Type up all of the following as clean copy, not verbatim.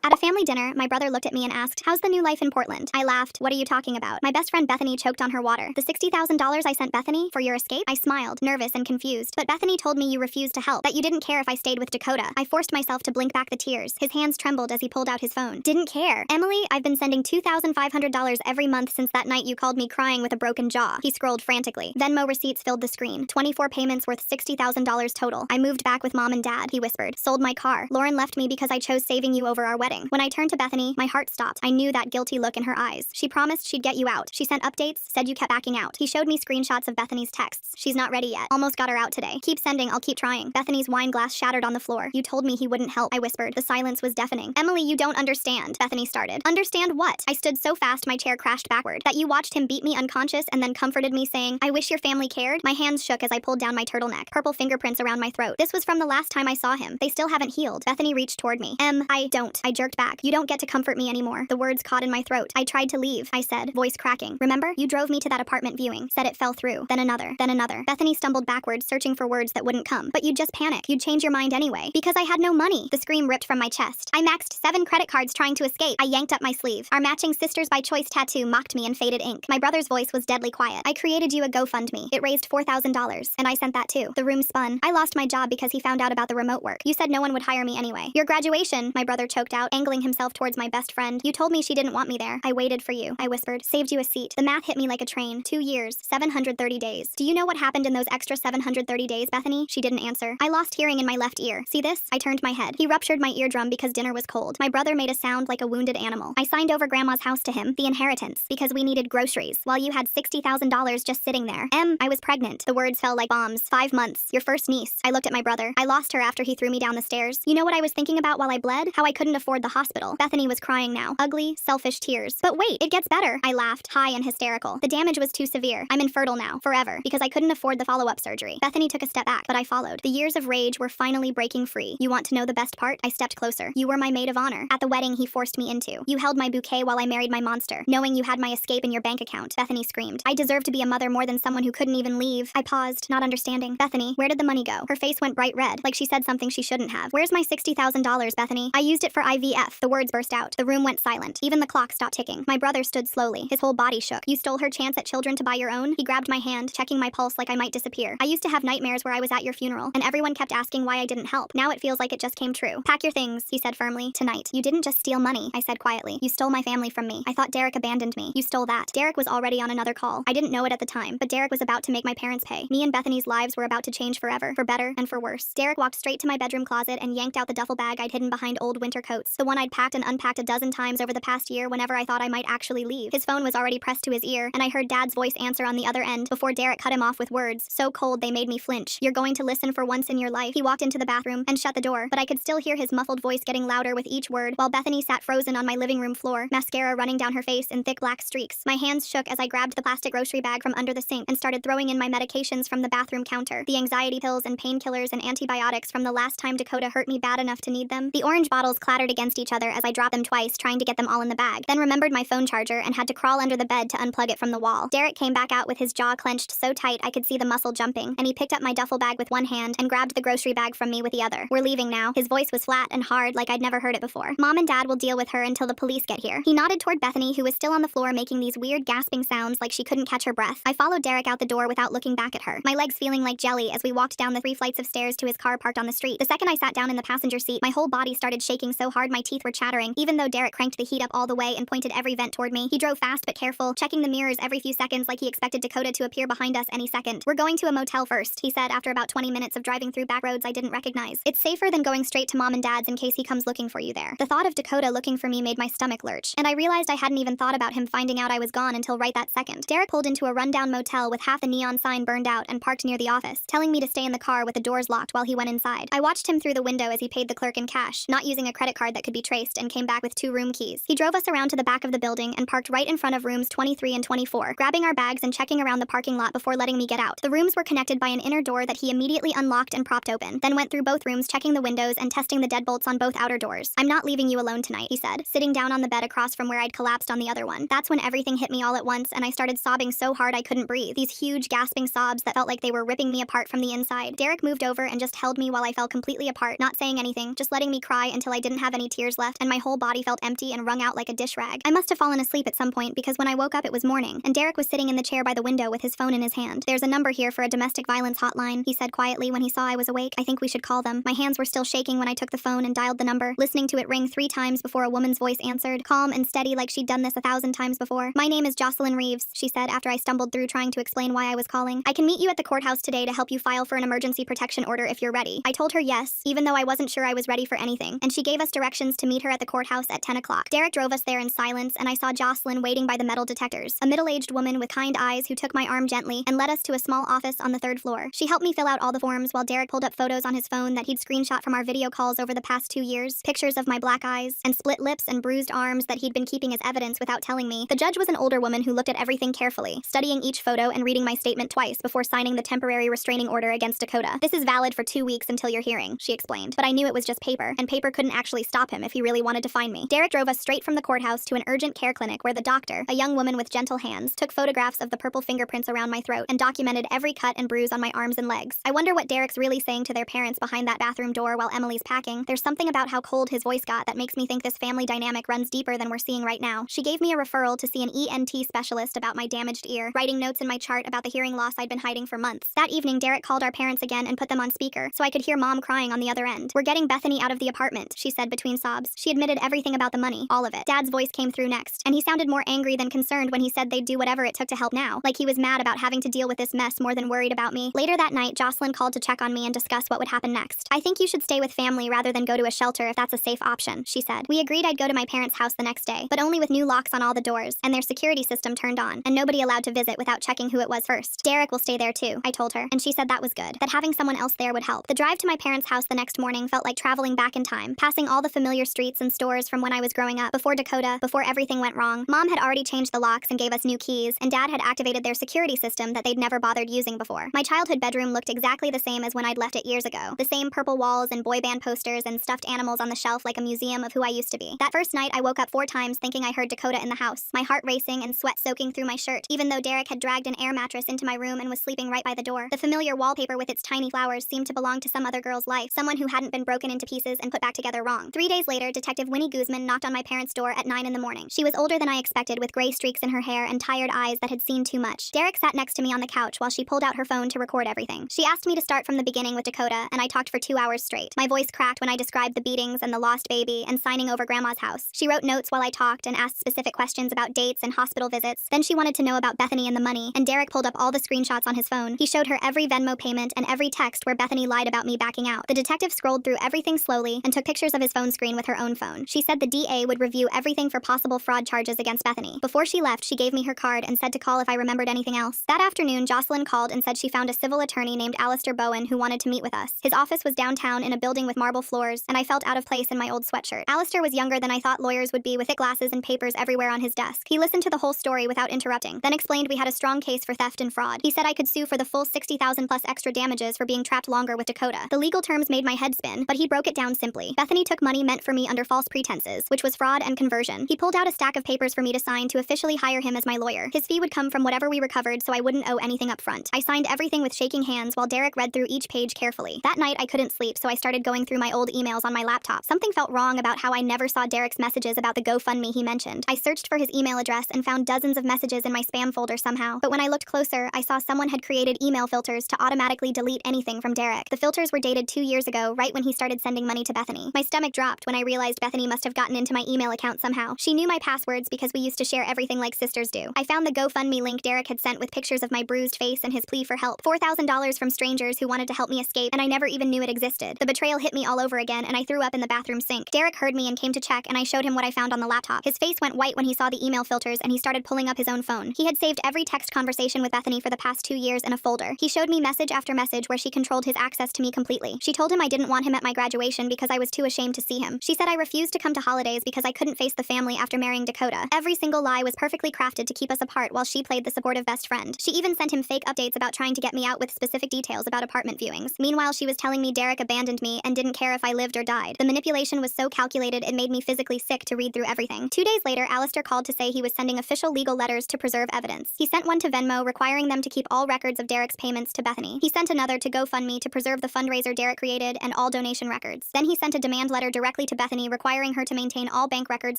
At a family dinner, my brother looked at me and asked, "How's the new life in Portland?" I laughed. "What are you talking about?" My best friend Bethany choked on her water. "The $60,000 I sent Bethany for your escape?" I smiled, nervous and confused. "But Bethany told me you refused to help, that you didn't care if I stayed with Dakota." I forced myself to blink back the tears. His hands trembled as he pulled out his phone. "Didn't care. Emily, I've been sending $2,500 every month since that night you called me crying with a broken jaw." He scrolled frantically. Venmo receipts filled the screen. 24 payments worth $60,000 total. "I moved back with Mom and Dad," he whispered. "Sold my car. Lauren left me because I chose saving you over our wedding." When I turned to Bethany, my heart stopped. I knew that guilty look in her eyes. "She promised she'd get you out. She sent updates, said you kept backing out." He showed me screenshots of Bethany's texts. "She's not ready yet. Almost got her out today. Keep sending, I'll keep trying." Bethany's wine glass shattered on the floor. "You told me he wouldn't help," I whispered. The silence was deafening. "Emily, you don't understand," Bethany started. "Understand what?" I stood so fast my chair crashed backward. "That you watched him beat me unconscious and then comforted me saying, 'I wish your family cared'?" My hands shook as I pulled down my turtleneck. Purple fingerprints around my throat. This was from the last time I saw him. They still haven't healed. Bethany reached toward me. I don't." I jerked back. "You don't get to comfort me anymore." The words caught in my throat. "I tried to leave," I said, voice cracking. "Remember? You drove me to that apartment viewing. Said it fell through. Then another. Then another." Bethany stumbled backwards, searching for words that wouldn't come. "But you'd just panic. You'd change your mind anyway." "Because I had no money." The scream ripped from my chest. "I maxed 7 credit cards trying to escape." I yanked up my sleeve. Our matching Sisters by Choice tattoo mocked me in faded ink. My brother's voice was deadly quiet. "I created you a GoFundMe. It raised $4,000. And I sent that too." The room spun. "I lost my job because he found out about the remote work. You said no one would hire me anyway." "Your graduation," my brother choked out, angling himself towards my best friend. "You told me she didn't want me there." "I waited for you," I whispered. "Saved you a seat." The math hit me like a train. 2 years, 730 days. "Do you know what happened in those extra 730 days, Bethany?" She didn't answer. "I lost hearing in my left ear. See this?" I turned my head. He ruptured my eardrum because dinner was cold. My brother made a sound like a wounded animal. "I signed over Grandma's house to him, the inheritance, because we needed groceries, while you had $60,000 just sitting there. I was pregnant." The words fell like bombs. 5 months. "Your first niece." I looked at my brother. "I lost her after he threw me down the stairs." "You know what I was thinking about while I bled? How I couldn't afford the hospital." Bethany was crying now. Ugly, selfish tears. "But wait, it gets better." I laughed, high and hysterical. "The damage was too severe. I'm infertile now, forever, because I couldn't afford the follow-up surgery." Bethany took a step back, but I followed. The years of rage were finally breaking free. "You want to know the best part?" I stepped closer. "You were my maid of honor. At the wedding he forced me into. You held my bouquet while I married my monster, knowing you had my escape in your bank account." Bethany screamed. "I deserve to be a mother more than someone who couldn't even leave." I paused, not understanding. "Bethany, where did the money go?" Her face went bright red, like she said something she shouldn't have. "Where's my $60,000, Bethany?" "I used it for IVF." The words burst out. The room went silent. Even the clock stopped ticking. My brother stood slowly. His whole body shook. "You stole her chance at children to buy your own?" He grabbed my hand, checking my pulse like I might disappear. "I used to have nightmares where I was at your funeral, and everyone kept asking why I didn't help. Now it feels like it just came true." "Pack your things," he said firmly. "Tonight." "You didn't just steal money," I said quietly. "You stole my family from me. I thought Derek abandoned me." "You stole that." Derek was already on another call. I didn't know it at the time, but Derek was about to make my parents pay. Me and Bethany's lives were about to change forever, for better and for worse. Derek walked straight to my bedroom closet and yanked out the duffel bag I'd hidden behind old winter coats, the one I'd packed and unpacked a dozen times over the past year whenever I thought I might actually leave. His phone was already pressed to his ear, and I heard Dad's voice answer on the other end before Derek cut him off with words so cold they made me flinch. "You're going to listen for once in your life." He walked into the bathroom and shut the door, but I could still hear his muffled voice getting louder with each word, while Bethany sat frozen on my living room floor, mascara running down her face in thick black streaks. My hands shook as I grabbed the plastic grocery bag from under the sink and started throwing in my medications from the bathroom counter, the anxiety pills and painkillers and antibiotics from the last time Dakota hurt me bad enough to need them. The orange bottles clattered against each other as I dropped them twice, trying to get them all in the bag, then remembered my phone charger and had to crawl under the bed to unplug it from the wall. Derek came back out with his jaw clenched so tight I could see the muscle jumping, and he picked up my duffel bag with one hand and grabbed the grocery bag from me with the other. "We're leaving now." His voice was flat and hard like I'd never heard it before. "Mom and Dad will deal with her until the police get here." He nodded toward Bethany, who was still on the floor making these weird gasping sounds like she couldn't catch her breath. I followed Derek out the door without looking back at her, my legs feeling like jelly as we walked down the 3 flights of stairs to his car parked on the street. The second I sat down in the passenger seat, my whole body started shaking so hard my teeth were chattering, even though Derek cranked the heat up all the way and pointed every vent toward me. He drove fast but careful, checking the mirrors every few seconds like he expected Dakota to appear behind us any second. "We're going to a motel first," he said after about 20 minutes of driving through back roads I didn't recognize. "It's safer than going straight to Mom and Dad's in case he comes looking for you there." The thought of Dakota looking for me made my stomach lurch, and I realized I hadn't even thought about him finding out I was gone until right that second. Derek pulled into a rundown motel with half the neon sign burned out and parked near the office, telling me to stay in the car with the doors locked while he went inside. I watched him through the window as he paid the clerk in cash, not using a credit card that could be traced, and came back with 2 room keys. He drove us around to the back of the building and parked right in front of rooms 23 and 24, grabbing our bags and checking around the parking lot before letting me get out. The rooms were connected by an inner door that he immediately unlocked and propped open, then went through both rooms checking the windows and testing the deadbolts on both outer doors. "I'm not leaving you alone tonight," he said, sitting down on the bed across from where I'd collapsed on the other one. That's when everything hit me all at once and I started sobbing so hard I couldn't breathe. These huge gasping sobs that felt like they were ripping me apart from the inside. Derek moved over and just held me while I fell completely apart, not saying anything, just letting me cry until I didn't have any tears tears left, and my whole body felt empty and wrung out like a dish rag. I must have fallen asleep at some point because when I woke up it was morning, and Derek was sitting in the chair by the window with his phone in his hand. "There's a number here for a domestic violence hotline," he said quietly when he saw I was awake. "I think we should call them." My hands were still shaking when I took the phone and dialed the number, listening to it ring 3 times before a woman's voice answered, calm and steady like she'd done this 1,000 times before. "My name is Jocelyn Reeves," she said after I stumbled through trying to explain why I was calling. "I can meet you at the courthouse today to help you file for an emergency protection order if you're ready." I told her yes, even though I wasn't sure I was ready for anything, and she gave us directions to meet her at the courthouse at 10 o'clock. Derek drove us there in silence, and I saw Jocelyn waiting by the metal detectors, a middle-aged woman with kind eyes who took my arm gently and led us to a small office on the 3rd floor. She helped me fill out all the forms while Derek pulled up photos on his phone that he'd screenshot from our video calls over the past 2 years, pictures of my black eyes, and split lips and bruised arms that he'd been keeping as evidence without telling me. The judge was an older woman who looked at everything carefully, studying each photo and reading my statement twice before signing the temporary restraining order against Dakota. "This is valid for 2 weeks until your hearing," she explained, but I knew it was just paper, and paper couldn't actually stop him if he really wanted to find me. Derek drove us straight from the courthouse to an urgent care clinic where the doctor, a young woman with gentle hands, took photographs of the purple fingerprints around my throat and documented every cut and bruise on my arms and legs. I wonder what Derek's really saying to their parents behind that bathroom door while Emily's packing. There's something about how cold his voice got that makes me think this family dynamic runs deeper than we're seeing right now. She gave me a referral to see an ENT specialist about my damaged ear, writing notes in my chart about the hearing loss I'd been hiding for months. That evening, Derek called our parents again and put them on speaker, so I could hear Mom crying on the other end. "We're getting Bethany out of the apartment," she said between sobs. She admitted everything about the money, all of it. Dad's voice came through next, and he sounded more angry than concerned when he said they'd do whatever it took to help now, like he was mad about having to deal with this mess more than worried about me. Later that night, Jocelyn called to check on me and discuss what would happen next. "I think you should stay with family rather than go to a shelter if that's a safe option," she said. We agreed I'd go to my parents' house the next day, but only with new locks on all the doors, and their security system turned on, and nobody allowed to visit without checking who it was first. "Derek will stay there too," I told her, and she said that was good, that having someone else there would help. The drive to my parents' house the next morning felt like traveling back in time, passing all the familiar streets and stores from when I was growing up, before Dakota, before everything went wrong. Mom had already changed the locks and gave us new keys, and Dad had activated their security system that they'd never bothered using before. My childhood bedroom looked exactly the same as when I'd left it years ago. The same purple walls and boy band posters and stuffed animals on the shelf like a museum of who I used to be. That first night, I woke up 4 times thinking I heard Dakota in the house, my heart racing and sweat soaking through my shirt, even though Derek had dragged an air mattress into my room and was sleeping right by the door. The familiar wallpaper with its tiny flowers seemed to belong to some other girl's life, someone who hadn't been broken into pieces and put back together wrong. 3 days later, Detective Winnie Guzman knocked on my parents' door at 9 in the morning. She was older than I expected, with gray streaks in her hair and tired eyes that had seen too much. Derek sat next to me on the couch while she pulled out her phone to record everything. She asked me to start from the beginning with Dakota, and I talked for 2 hours straight. My voice cracked when I described the beatings and the lost baby and signing over Grandma's house. She wrote notes while I talked and asked specific questions about dates and hospital visits. Then she wanted to know about Bethany and the money, and Derek pulled up all the screenshots on his phone. He showed her every Venmo payment and every text where Bethany lied about me backing out. The detective scrolled through everything slowly and took pictures of his phone screen with her own phone. She said the DA would review everything for possible fraud charges against Bethany. Before she left, she gave me her card and said to call if I remembered anything else. That afternoon, Jocelyn called and said she found a civil attorney named Alistair Bowen who wanted to meet with us. His office was downtown in a building with marble floors, and I felt out of place in my old sweatshirt. Alistair was younger than I thought lawyers would be, with thick glasses and papers everywhere on his desk. He listened to the whole story without interrupting, then explained we had a strong case for theft and fraud. He said I could sue for the full $60,000 plus extra damages for being trapped longer with Dakota. The legal terms made my head spin, but he broke it down simply. Bethany took money meant for me under false pretenses, which was fraud and conversion. He pulled out a stack of papers for me to sign to officially hire him as my lawyer. His fee would come from whatever we recovered, so I wouldn't owe anything up front. I signed everything with shaking hands while Derek read through each page carefully. That night, I couldn't sleep, so I started going through my old emails on my laptop. Something felt wrong about how I never saw Derek's messages about the GoFundMe he mentioned. I searched for his email address and found dozens of messages in my spam folder somehow. But when I looked closer, I saw someone had created email filters to automatically delete anything from Derek. The filters were dated 2 years ago, right when he started sending money to Bethany. My stomach dropped when I realized Bethany must have gotten into my email account somehow. She knew my passwords because we used to share everything like sisters do. I found the GoFundMe link Derek had sent with pictures of my bruised face and his plea for help. $4,000 from strangers who wanted to help me escape, and I never even knew it existed. The betrayal hit me all over again, and I threw up in the bathroom sink. Derek heard me and came to check, and I showed him what I found on the laptop. His face went white when he saw the email filters, and he started pulling up his own phone. He had saved every text conversation with Bethany for the past 2 years in a folder. He showed me message after message where she controlled his access to me completely. She told him I didn't want him at my graduation because I was too ashamed to see him. She said I refused to come to holidays because I couldn't face the family after marrying Dakota. Every single lie was perfectly crafted to keep us apart while she played the supportive best friend. She even sent him fake updates about trying to get me out with specific details about apartment viewings. Meanwhile, she was telling me Derek abandoned me and didn't care if I lived or died. The manipulation was so calculated it made me physically sick to read through everything. 2 days later, Alistair called to say he was sending official legal letters to preserve evidence. He sent one to Venmo requiring them to keep all records of Derek's payments to Bethany. He sent another to GoFundMe to preserve the fundraiser Derek created and all donation records. Then he sent a demand letter directly to Bethany, requiring her to maintain all bank records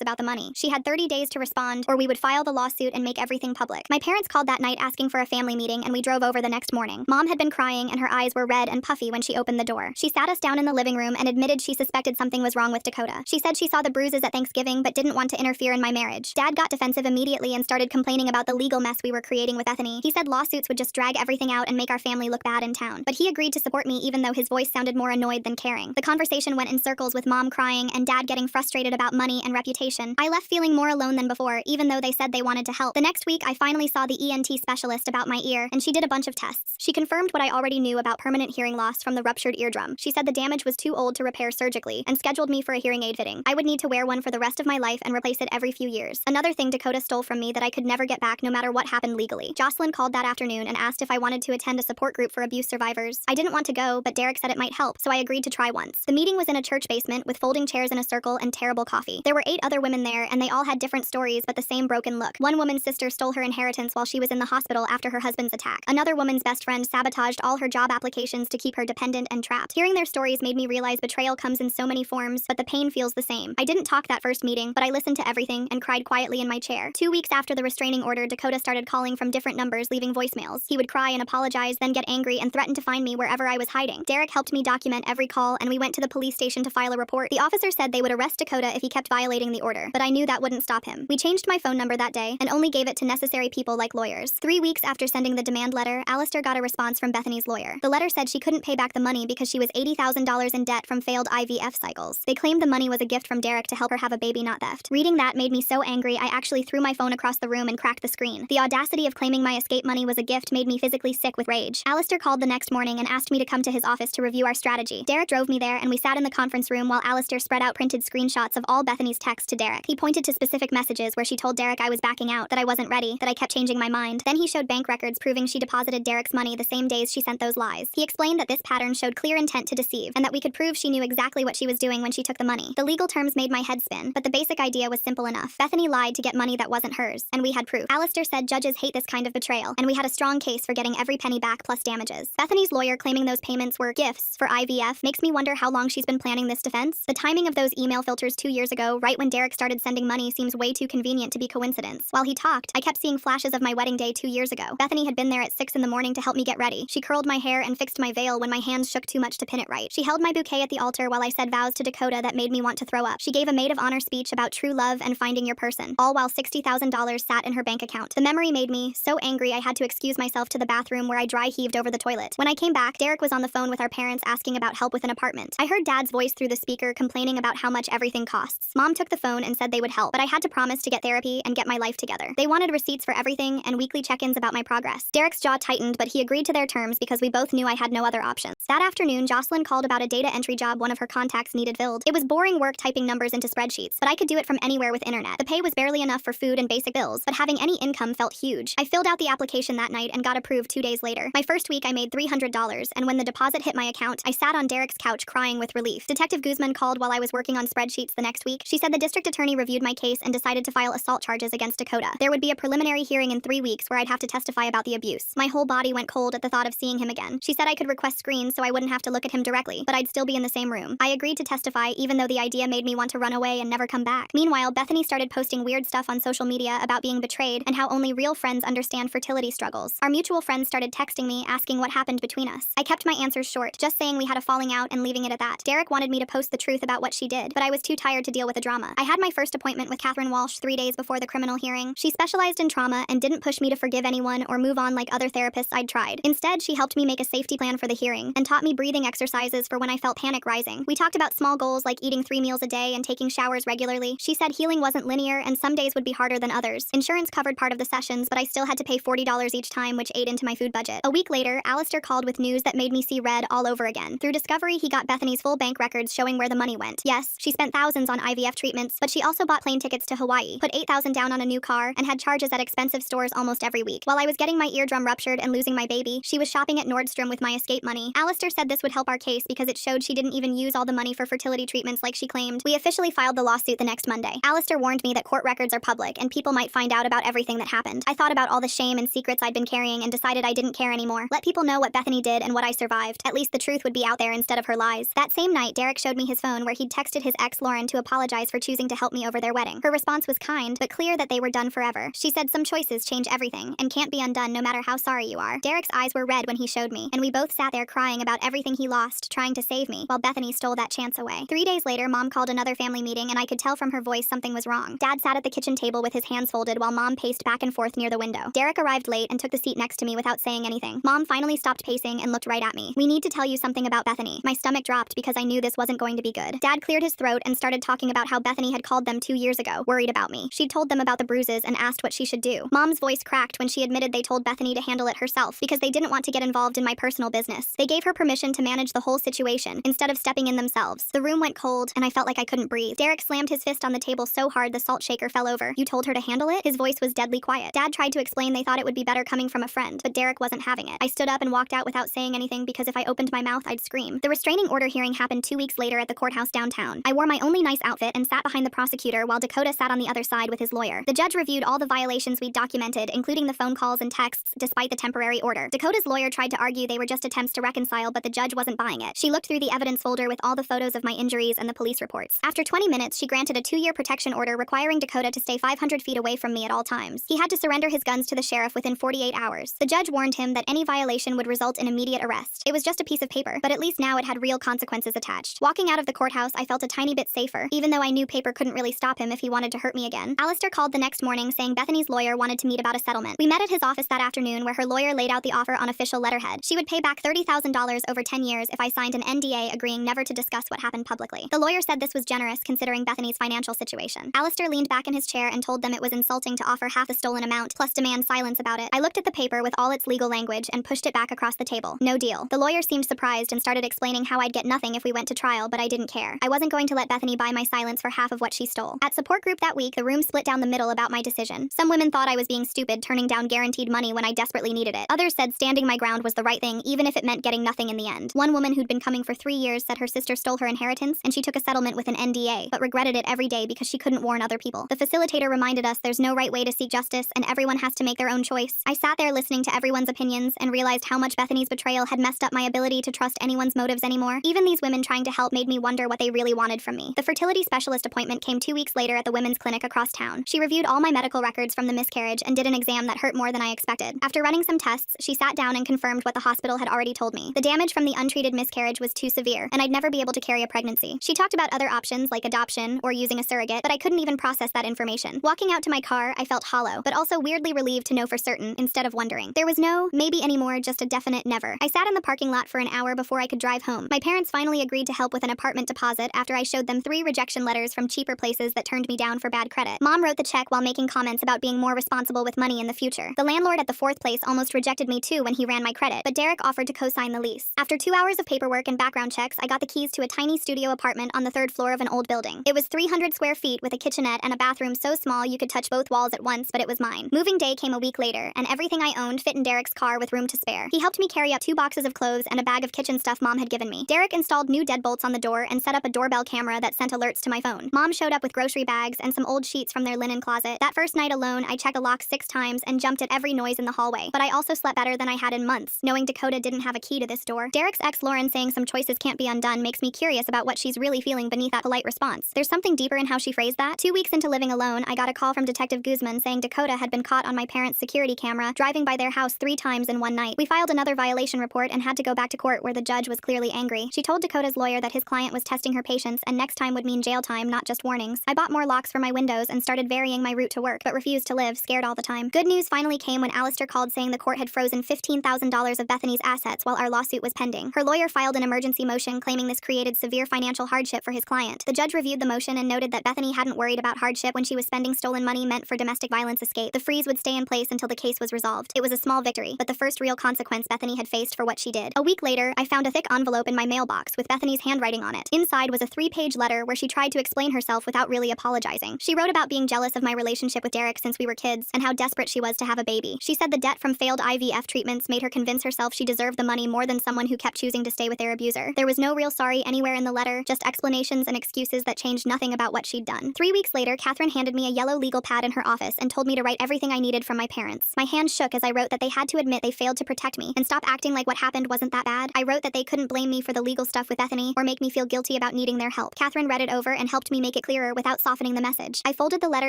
about the money. She had 30 days to respond, or we would file the lawsuit and make everything public. My parents called that night asking for a family meeting, and we drove over the next morning. Mom had been crying, and her eyes were red and puffy when she opened the door. She sat us down in the living room and admitted she suspected something was wrong with Dakota. She said she saw the bruises at Thanksgiving but didn't want to interfere in my marriage. Dad got defensive immediately and started complaining about the legal mess we were creating with Bethany. He said lawsuits would just drag everything out and make our family look bad in town. But he agreed to support me even though his voice sounded more annoyed than caring. The conversation went in circles with Mom crying and Dad getting frustrated about money and reputation. I left feeling more alone than before, even though they said they wanted to help. The next week, I finally saw the ENT specialist about my ear, and she did a bunch of tests. She confirmed what I already knew about permanent hearing loss from the ruptured eardrum. She said the damage was too old to repair surgically and scheduled me for a hearing aid fitting. I would need to wear one for the rest of my life and replace it every few years. Another thing Dakota stole from me that I could never get back no matter what happened legally. Jocelyn called that afternoon and asked if I wanted to attend a support group for abuse survivors. I didn't want to go, but Derek said it might help, so I agreed to try once. The meeting was in a church basement with folding chairs in a circle and terrible coffee. There were 8 other women there, and they all had different stories but the same broken look. One woman's sister stole her inheritance while she was in the hospital after her husband's attack. Another woman's best friend sabotaged all her job applications to keep her dependent and trapped. Hearing their stories made me realize betrayal comes in so many forms, but the pain feels the same. I didn't talk that first meeting, but I listened to everything and cried quietly in my chair. 2 weeks after the restraining order, Dakota started calling from different numbers, leaving voicemails. He would cry and apologize, then get angry and threaten to find me wherever I was hiding. Derek helped me document every call, and we went to the police station to file a report. The officer said they would arrest Dakota if he kept violating the order, but I knew that wouldn't stop him. We changed my phone number that day and only gave it to necessary people like lawyers. 3 weeks after sending the demand letter, Alistair got a response from Bethany's lawyer. The letter said she couldn't pay back the money because she was $80,000 in debt from failed IVF cycles. They claimed the money was a gift from Derek to help her have a baby, not theft. Reading that made me so angry I actually threw my phone across the room and cracked the screen. The audacity of claiming my escape money was a gift made me physically sick with rage. Alistair called the next morning and asked me to come to his office to review our strategy. Derek drove me there, and we sat in the conference room while Alistair spread out printed screenshots of all Bethany's texts to Derek. He pointed to specific messages where she told Derek I was backing out, that I wasn't ready, that I kept changing my mind. Then he showed bank records proving she deposited Derek's money the same days she sent those lies. He explained that this pattern showed clear intent to deceive, and that we could prove she knew exactly what she was doing when she took the money. The legal terms made my head spin, but the basic idea was simple enough. Bethany lied to get money that wasn't hers, and we had proof. Alistair said judges hate this kind of betrayal, and we had a strong case for getting every penny back plus damages. Bethany's lawyer claiming those payments were gifts for IVF makes me wonder how long she's been planning this defense. The timing of those email filters 2 years ago, right when Derek started sending money, seems way too convenient to be coincidence. While he talked, I kept seeing flashes of my wedding day 2 years ago. Bethany had been there at 6 in the morning to help me get ready. She curled my hair and fixed my veil when my hands shook too much to pin it right. She held my bouquet at the altar while I said vows to Dakota that made me want to throw up. She gave a maid of honor speech about true love and finding your person, all while $60,000 sat in her bank account. The memory made me so angry I had to excuse myself to the bathroom where I dry heaved over the toilet. When I came back, Derek was on the phone with our parents asking about help with an apartment. I heard Dad's voice through the speaker complaining about how much everything costs. Mom took the phone and said they would help, but I had to promise to get therapy and get my life together. They wanted receipts for everything and weekly check-ins about my progress. Derek's jaw tightened, but he agreed to their terms because we both knew I had no other options. That afternoon, Jocelyn called about a data entry job one of her contacts needed filled. It was boring work typing numbers into spreadsheets, but I could do it from anywhere with internet. The pay was barely enough for food and basic bills, but having any income felt huge. I filled out the application that night and got approved 2 days later. My first week I made $300, and when the deposit hit my account, I sat on Derek's couch crying with relief. Detective Guzman called while I was working on spreadsheets the next week. She said the district attorney reviewed my case and decided to file assault charges against Dakota. There would be a preliminary hearing in 3 weeks where I'd have to testify about the abuse. My whole body went cold at the thought of seeing him again. She said I could request screens so I wouldn't have to look at him directly, but I'd still be in the same room. I agreed to testify even though the idea made me want to run away and never come back. Meanwhile, Bethany started posting weird stuff on social media about being betrayed and how only real friends understand fertility struggles. Our mutual friends started texting me asking what happened between us. I kept my answers short, just saying we had a falling out and leaving it at that. Derek wanted me to post the truth about what she did, but I was too tired to deal with the drama. I had my first appointment with Catherine Walsh 3 days before the criminal hearing. She specialized in trauma and didn't push me to forgive anyone or move on like other therapists I'd tried. Instead, she helped me make a safety plan for the hearing and taught me breathing exercises for when I felt panic rising. We talked about small goals like eating 3 meals a day and taking showers regularly. She said healing wasn't linear and some days would be harder than others. Insurance covered part of the sessions, but I still had to pay $40 each time, which ate into my food budget. A week later, Alistair called with news that made me see red all over again. Through discovery, he got Bethany's full bank records showing where the money went. Yes, she spent thousands on IVF treatments, but she also bought plane tickets to Hawaii, put $8,000 down on a new car, and had charges at expensive stores almost every week. While I was getting my eardrum ruptured and losing my baby, she was shopping at Nordstrom with my escape money. Alistair said this would help our case because it showed she didn't even use all the money for fertility treatments like she claimed. We officially filed the lawsuit the next Monday. Alistair warned me that court records are public and people might find out about everything that happened. I thought about all the shame and secrets I'd been carrying and decided I didn't care anymore. Let people know what Bethany did and what I survived. At least the truth would be out there instead of her lies. That same night, Derek showed me his phone where he'd he'd texted his ex Lauren to apologize for choosing to help me over their wedding. Her response was kind, but clear that they were done forever. She said some choices change everything, and can't be undone no matter how sorry you are. Derek's eyes were red when he showed me, and we both sat there crying about everything he lost, trying to save me, while Bethany stole that chance away. 3 days later, Mom called another family meeting, and I could tell from her voice something was wrong. Dad sat at the kitchen table with his hands folded while Mom paced back and forth near the window. Derek arrived late and took the seat next to me without saying anything. Mom finally stopped pacing and looked right at me. "We need to tell you something about Bethany." My stomach dropped because I knew this wasn't going to be good. Dad cleared his throat and started talking about how Bethany had called them 2 years ago, worried about me. She'd told them about the bruises and asked what she should do. Mom's voice cracked when she admitted they told Bethany to handle it herself because they didn't want to get involved in my personal business. They gave her permission to manage the whole situation instead of stepping in themselves. The room went cold, and I felt like I couldn't breathe. Derek slammed his fist on the table so hard the salt shaker fell over. "You told her to handle it?" His voice was deadly quiet. Dad tried to explain they thought it would be better coming from a friend, but Derek wasn't having it. I stood up and walked out without saying anything because if I opened my mouth, I'd scream. The restraining order hearing happened 2 weeks later at the courthouse downtown. I wore my only nice outfit and sat behind the prosecutor while Dakota sat on the other side with his lawyer. The judge reviewed all the violations we'd documented, including the phone calls and texts, despite the temporary order. Dakota's lawyer tried to argue they were just attempts to reconcile, but the judge wasn't buying it. She looked through the evidence folder with all the photos of my injuries and the police reports. After 20 minutes, she granted a 2-year protection order requiring Dakota to stay 500 feet away from me at all times. He had to surrender his guns to the sheriff within 48 hours. The judge warned him that any violation would result in immediate arrest. It was just a piece of paper, but at least now it had real consequences attached. Walking out of the courthouse, I felt a tiny bit safer, even though I knew paper couldn't really stop him if he wanted to hurt me again. Alistair called the next morning saying Bethany's lawyer wanted to meet about a settlement. We met at his office that afternoon where her lawyer laid out the offer on official letterhead. She would pay back $30,000 over 10 years if I signed an NDA agreeing never to discuss what happened publicly. The lawyer said this was generous considering Bethany's financial situation. Alistair leaned back in his chair and told them it was insulting to offer half the stolen amount, plus demand silence about it. I looked at the paper with all its legal language and pushed it back across the table. No deal. The lawyer seemed surprised and started explaining how I'd get nothing if we went to trial, but I didn't care. I wasn't going to let Bethany buy my silence for half of what she stole. At support group that week, the room split down the middle about my decision. Some women thought I was being stupid, turning down guaranteed money when I desperately needed it. Others said standing my ground was the right thing, even if it meant getting nothing in the end. One woman who'd been coming for 3 years said her sister stole her inheritance and she took a settlement with an NDA, but regretted it every day because she couldn't warn other people. The facilitator reminded us there's no right way to seek justice and everyone has to make their own choice. I sat there listening to everyone's opinions and realized how much Bethany's betrayal had messed up my ability to trust anyone's motives anymore. Even these women trying to help made me wonder what they really wanted from me. The fertility specialist appointment came 2 weeks later at the women's clinic across town. She reviewed all my medical records from the miscarriage and did an exam that hurt more than I expected. After running some tests, she sat down and confirmed what the hospital had already told me. The damage from the untreated miscarriage was too severe, and I'd never be able to carry a pregnancy. She talked about other options like adoption or using a surrogate, but I couldn't even process that information. Walking out to my car, I felt hollow, but also weirdly relieved to know for certain instead of wondering. There was no maybe anymore, just a definite never. I sat in the parking lot for an hour before I could drive home. My parents finally agreed to help with an apartment deposit after I showed them 3 rejection letters from cheaper places that turned me down for bad credit. Mom wrote the check while making comments about being more responsible with money in the future. The landlord at the 4th place almost rejected me too when he ran my credit, but Derek offered to co-sign the lease. After 2 hours of paperwork and background checks, I got the keys to a tiny studio apartment on the 3rd floor of an old building. It was 300 square feet with a kitchenette and a bathroom so small you could touch both walls at once, but it was mine. Moving day came a week later, and everything I owned fit in Derek's car with room to spare. He helped me carry up 2 boxes of clothes and a bag of kitchen stuff Mom had given me. Derek installed new deadbolts on the door and set up a doorbell camera that sent alerts to my phone. Mom showed up with grocery bags and some old sheets from their linen closet. That first night alone, I checked the lock 6 times and jumped at every noise in the hallway. But I also slept better than I had in months, knowing Dakota didn't have a key to this door. Derek's ex Lauren saying some choices can't be undone makes me curious about what she's really feeling beneath that polite response. There's something deeper in how she phrased that. 2 weeks into living alone, I got a call from Detective Guzman saying Dakota had been caught on my parents' security camera driving by their house 3 times in one night. We filed another violation report and had to go back to court where the judge was clearly angry. She told Dakota's lawyer that his client was testing her patience and next time would mean jail time, not just warnings. I bought more locks for my windows and started varying my route to work, but refused to live, scared all the time. Good news finally came when Alistair called saying the court had frozen $15,000 of Bethany's assets while our lawsuit was pending. Her lawyer filed an emergency motion claiming this created severe financial hardship for his client. The judge reviewed the motion and noted that Bethany hadn't worried about hardship when she was spending stolen money meant for domestic violence escape. The freeze would stay in place until the case was resolved. It was a small victory, but the first real consequence Bethany had faced for what she did. A week later, I found a thick envelope in my mailbox with Bethany's handwriting on it. Inside was a 3-page letter where she tried to explain herself without really apologizing. She wrote about being jealous of my relationship with Derek since we were kids and how desperate she was to have a baby. She said the debt from failed IVF treatments made her convince herself she deserved the money more than someone who kept choosing to stay with their abuser. There was no real sorry anywhere in the letter, just explanations and excuses that changed nothing about what she'd done. 3 weeks later, Catherine handed me a yellow legal pad in her office and told me to write everything I needed from my parents. My hand shook as I wrote that they had to admit they failed to protect me and stop acting like what happened wasn't that bad. I wrote that they couldn't blame me for the legal stuff with Bethany or make me feel guilty about needing their help. Catherine read it over and helped me make it clearer without softening the message. I folded the letter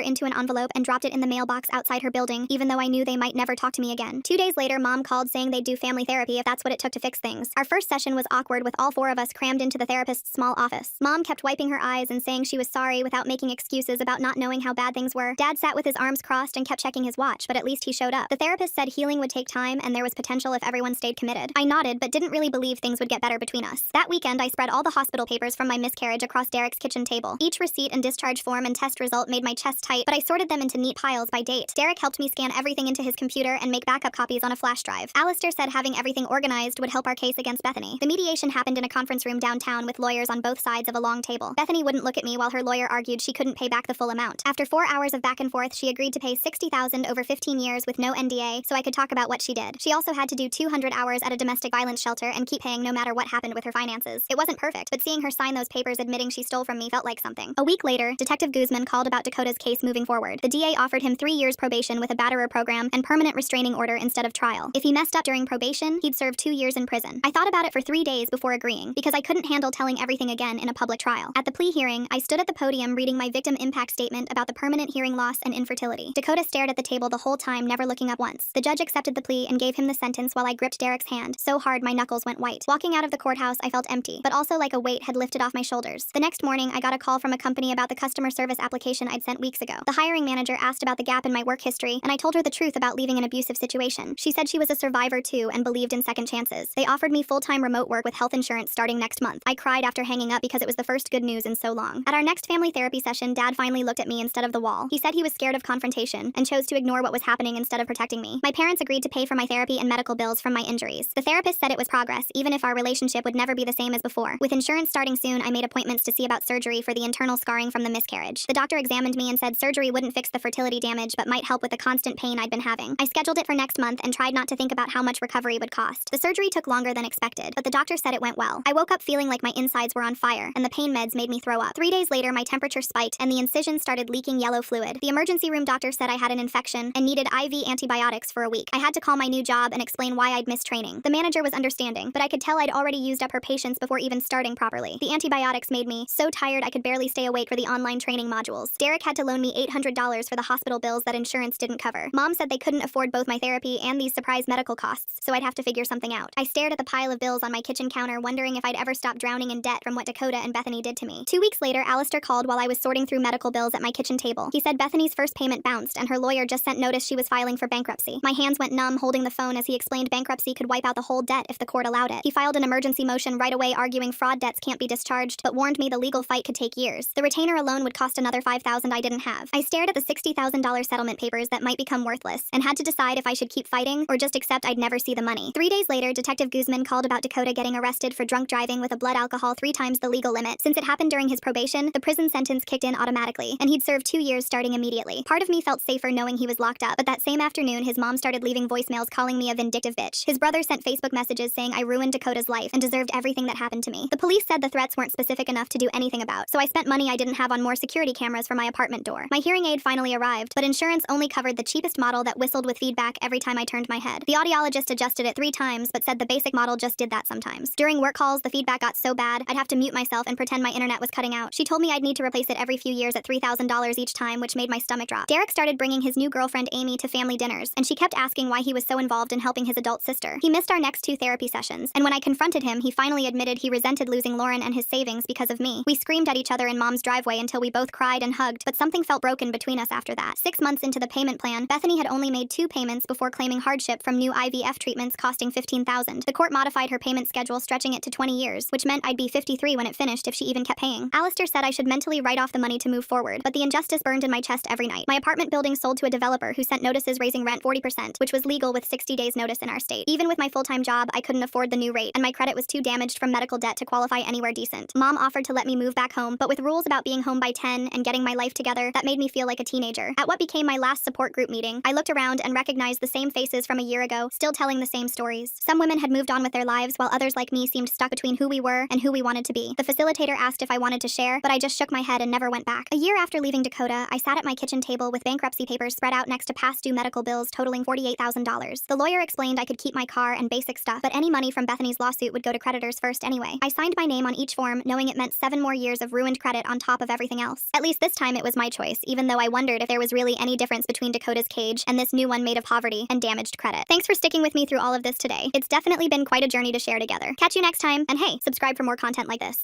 into an envelope and dropped it in the mailbox outside her building, even though I knew they might never talk to me again. 2 days later, Mom called saying they'd do family therapy if that's what it took to fix things. Our first session was awkward with all 4 of us crammed into the therapist's small office. Mom kept wiping her eyes and saying she was sorry without making excuses about not knowing how bad things were. Dad sat with his arms crossed and kept checking his watch, but at least he showed up. The therapist said healing would take time and there was potential if everyone stayed committed. I nodded, but didn't really believe things would get better between us. That weekend, I spread all the hospital papers from my miscarriage across Derek's kitchen table. Each receipt and discharge form and test result made my chest tight, but I sorted them into neat piles by date. Derek helped me scan everything into his computer and make backup copies on a flash drive. Alistair said having everything organized would help our case against Bethany. The mediation happened in a conference room downtown with lawyers on both sides of a long table. Bethany wouldn't look at me while her lawyer argued she couldn't pay back the full amount. After 4 hours of back and forth, she agreed to pay $60,000 over 15 years with no NDA so I could talk about what she did. She also had to do 200 hours at a domestic violence shelter and keep paying no matter what happened with her finances. It wasn't perfect, but seeing her sign those papers admitting she stole from me felt like something. A week later, Detective Guzman called about Dakota's case moving forward. The DA offered him 3 years probation with a batterer program and permanent restraining order instead of trial. If he messed up during probation, he'd serve 2 years in prison. I thought about it for 3 days before agreeing, because I couldn't handle telling everything again in a public trial. At the plea hearing, I stood at the podium reading my victim impact statement about the permanent hearing loss and infertility. Dakota stared at the table the whole time, never looking up once. The judge accepted the plea and gave him the sentence while I gripped Derek's hand so hard my knuckles went white. Walking out of the courthouse, I felt empty, but also like a weight had lifted off my shoulders. The next morning, I got a call from a company about the customer service application I'd sent weeks ago. The hiring manager asked about the gap in my work history, and I told her the truth about leaving an abusive situation. She said she was a survivor too and believed in second chances. They offered me full-time remote work with health insurance starting next month. I cried after hanging up because it was the first good news in so long. At our next family therapy session, Dad finally looked at me instead of the wall. He said he was scared of confrontation and chose to ignore what was happening instead of protecting me. My parents agreed to pay for my therapy and medical bills from my injuries. The therapist said it was progress, even if our relationship would never be the same as before. With insurance starting soon, I made appointments to see about surgery for the internal scarring from the miscarriage. The doctor examined me and said surgery wouldn't fix the fertility damage but might help with the constant pain I'd been having. I scheduled it for next month and tried not to think about how much recovery would cost. The surgery took longer than expected, but the doctor said it went well. I woke up feeling like my insides were on fire, and the pain meds made me throw up. 3 days later, my temperature spiked and the incision started leaking yellow fluid. The emergency room doctor said I had an infection and needed IV antibiotics for a week. I had to call my new job and explain why I'd missed training. The manager was understanding, but I could tell I'd already used up her patience before even starting properly. The antibiotics made me so tired I could barely stay awake for the online training modules. Derek had to loan me $800 for the hospital bills that insurance didn't cover. Mom said they couldn't afford both my therapy and these surprise medical costs, so I'd have to figure something out. I stared at the pile of bills on my kitchen counter, wondering if I'd ever stop drowning in debt from what Dakota and Bethany did to me. 2 weeks later, Alistair called while I was sorting through medical bills at my kitchen table. He said Bethany's first payment bounced and her lawyer just sent notice she was filing for bankruptcy. My hands went numb holding the phone as he explained bankruptcy could wipe out the whole debt if the court allowed it. He filed an emergency motion right away arguing fraud debts can't be discharged, but warned me the legal fight could take years. The retainer alone would cost another $5,000 I didn't have. I stared at the $60,000 settlement papers that might become worthless and had to decide if I should keep fighting or just accept I'd never see the money. 3 days later, Detective Guzman called about Dakota getting arrested for drunk driving with a blood alcohol 3 times the legal limit. Since it happened during his probation, the prison sentence kicked in automatically, and he'd serve 2 years starting immediately. Part of me felt safer knowing he was locked up, but that same afternoon, his mom started leaving voicemails calling me a vindictive bitch. His brother sent Facebook messages saying I ruined Dakota's life and deserved everything that happened to me. The police said the threats weren't specific enough to do anything about, so I spent money I didn't have on more security cameras for my apartment door. My hearing aid finally arrived, but insurance only covered the cheapest model that whistled with feedback every time I turned my head. The audiologist adjusted it 3 times, but said the basic model just did that sometimes. During work calls, the feedback got so bad, I'd have to mute myself and pretend my internet was cutting out. She told me I'd need to replace it every few years at $3,000 each time, which made my stomach drop. Derek started bringing his new girlfriend Amy to family dinners, and she kept asking why he was so involved in helping his adult sister. He missed our next 2 therapy sessions, and when I confronted him, he finally admitted he resented losing Lauren and his savings because of me. We screamed at each other in Mom's driveway until we both cried and hugged, but something felt broken between us after that. 6 months into the payment plan, Bethany had only made 2 payments before claiming hardship from new IVF treatments costing $15,000. The court modified her payment schedule, stretching it to 20 years, which meant I'd be 53 when it finished if she even kept paying. Alistair said I should mentally write off the money to move forward, but the injustice burned in my chest every night. My apartment building sold to a developer who sent notices raising rent 40%, which was legal with 60 days notice in our state. Even with my full-time job, I couldn't afford the new rate, and my credit was too damaged from medical debt to qualify anywhere decent. Mom offered to let me move back home, but with rules about being home by 10 and getting my life together, that made me feel like a teenager. At what became my last support group meeting, I looked around and recognized the same faces from a year ago, still telling the same stories. Some women had moved on with their lives, while others like me seemed stuck between who we were and who we wanted to be. The facilitator asked if I wanted to share, but I just shook my head and never went back. A year after leaving Dakota, I sat at my kitchen table with bankruptcy papers spread out next to past due medical bills totaling $48,000. The lawyer explained I could keep my car and basic stuff, but any money from Bethany's lawsuit would go to creditors first anyway. I signed my name on each form farm, knowing it meant 7 more years of ruined credit on top of everything else. At least this time it was my choice, even though I wondered if there was really any difference between Dakota's cage and this new one made of poverty and damaged credit. Thanks for sticking with me through all of this today. It's definitely been quite a journey to share together. Catch you next time, and hey, subscribe for more content like this.